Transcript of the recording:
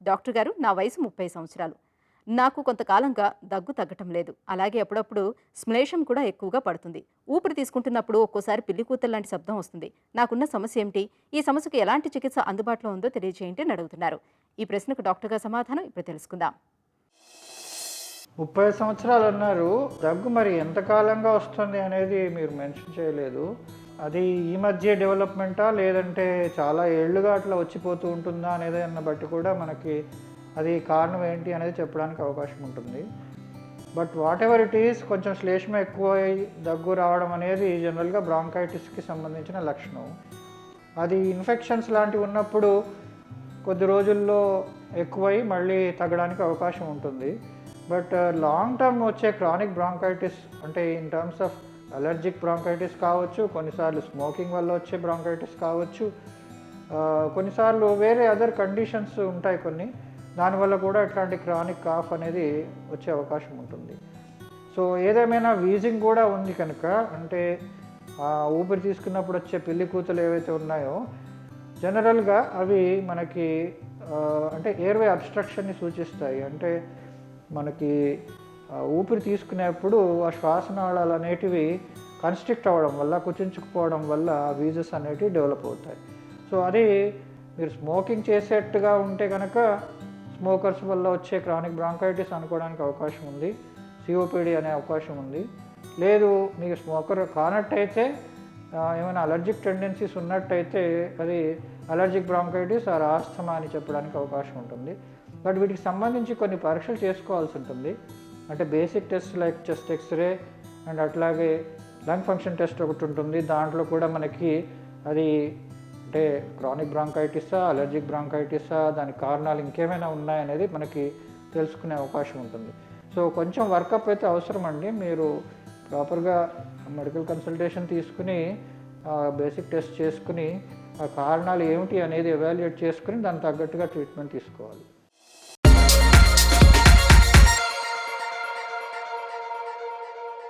Doctor గారు, నా వయసు 30 సంవత్సరాలు. నాకు కొంతకాలంగా దగ్గు తగ్గటం లేదు. అలాగే అప్పుడప్పుడు శ్లేషం కూడా ఎక్కువగా పడుతుంది. ఊపిరి తీసుకుంటున్నప్పుడు ఒక్కోసారి పిల్లి కూతల్లాంటి శబ్దం వస్తుంది. నాకున్న సమస్య ఏమిటి? ఈ సమస్యకు ఎలాంటి చికిత్స అందుబాటులో ఉందో తెలియజేయండి అని అడుగుతున్నారు. ఈ ప్రశ్నకు డాక్టర్ గారి సమాధానం ఇప్పుడు తెలుసుకుందాం. 30 సంవత్సరాలన్నారు. దగ్గు మరి ఎంత కాలంగా వస్తుంది అనేది మీరు మెన్షన్ చేయలేదు. అది ఈ మధ్య డెవలప్‌మెంటా? లేదంటే చాలా ఏళ్లుగా అట్లా వచ్చిపోతూ ఉంటుందా అనేది దాన్ని బట్టి కూడా మనకి అది కారణం ఏంటి అనేది చెప్పడానికి అవకాశం ఉంటుంది. బట్ వాటెవర్ ఇట్ ఈస్, కొంచెం శ్లేష్మ ఎక్కువై దగ్గు రావడం అనేది జనరల్‌గా బ్రాంకైటిస్‌కి సంబంధించిన లక్షణం. అది ఇన్ఫెక్షన్స్ లాంటివి ఉన్నప్పుడు కొద్ది రోజుల్లో ఎక్కువై మళ్ళీ తగ్గడానికి అవకాశం ఉంటుంది. బట్ లాంగ్ టర్మ్ వచ్చే క్రానిక్ బ్రాంకైటిస్ అంటే in terms of allergic bronchitis కావచ్చు, కొన్నిసార్లు స్మోకింగ్ వల్ల వచ్చే బ్రాంకైటిస్ కావచ్చు, కొన్నిసార్లు వేరే అదర్ కండిషన్స్ ఉంటాయి కొన్ని, దానివల్ల కూడా ఇట్లాంటి క్రానిక్ కాఫ్ అనేది వచ్చే అవకాశం ఉంటుంది. సో ఏదేమైనా వీజింగ్ కూడా ఉంది కనుక, అంటే ఊపిరి తీసుకున్నప్పుడు వచ్చే పిల్లి కూతలు ఏవైతే ఉన్నాయో జనరల్గా అవి మనకి అంటే ఎయిర్వే అబ్స్ట్రక్షన్ని సూచిస్తాయి. అంటే మనకి ఊపిరి తీసుకునేప్పుడు ఆ శ్వాసనాళాలు అనేటివి కన్స్ట్రిక్ట్ అవ్వడం వల్ల, కుచించుకుపోవడం వల్ల వీజెస్ అనేటివి డెవలప్ అవుతాయి. సో అది మీరు స్మోకింగ్ చేసేట్టుగా ఉంటే కనుక స్మోకర్స్ వల్ల వచ్చే క్రానిక్ బ్రాంకైటిస్ అనుకోవడానికి అవకాశం ఉంది, సిఓపిడి అనే అవకాశం ఉంది. లేదు మీకు స్మోకర్ కానట్టయితే, ఏమైనా అలర్జిక్ టెండెన్సీస్ ఉన్నట్టయితే అది అలర్జిక్ బ్రాంకైటిస్ ఆర్ ఆస్థమా అని చెప్పడానికి అవకాశం ఉంటుంది. బట్ వీటికి సంబంధించి కొన్ని పరీక్షలు చేసుకోవాల్సి ఉంటుంది. అంటే basic test like chest X-ray and అట్లాగే లంగ్ ఫంక్షన్ టెస్ట్ ఒకటి ఉంటుంది. దాంట్లో కూడా మనకి అది అంటే క్రానిక్ బ్రాంకైటిసా, అలర్జిక్ బ్రాంకైటిసా, దానికి కారణాలు ఇంకేమైనా ఉన్నాయనేది మనకి తెలుసుకునే అవకాశం ఉంటుంది. సో కొంచెం వర్కప్ అయితే అవసరం అండి. మీరు ప్రాపర్గా మెడికల్ కన్సల్టేషన్ తీసుకుని బేసిక్ టెస్ట్ చేసుకుని ఆ కారణాలు ఏమిటి అనేది ఎవాల్యుయేట్ చేసుకుని దానికి తగ్గట్టుగా ట్రీట్మెంట్ తీసుకోవాలి.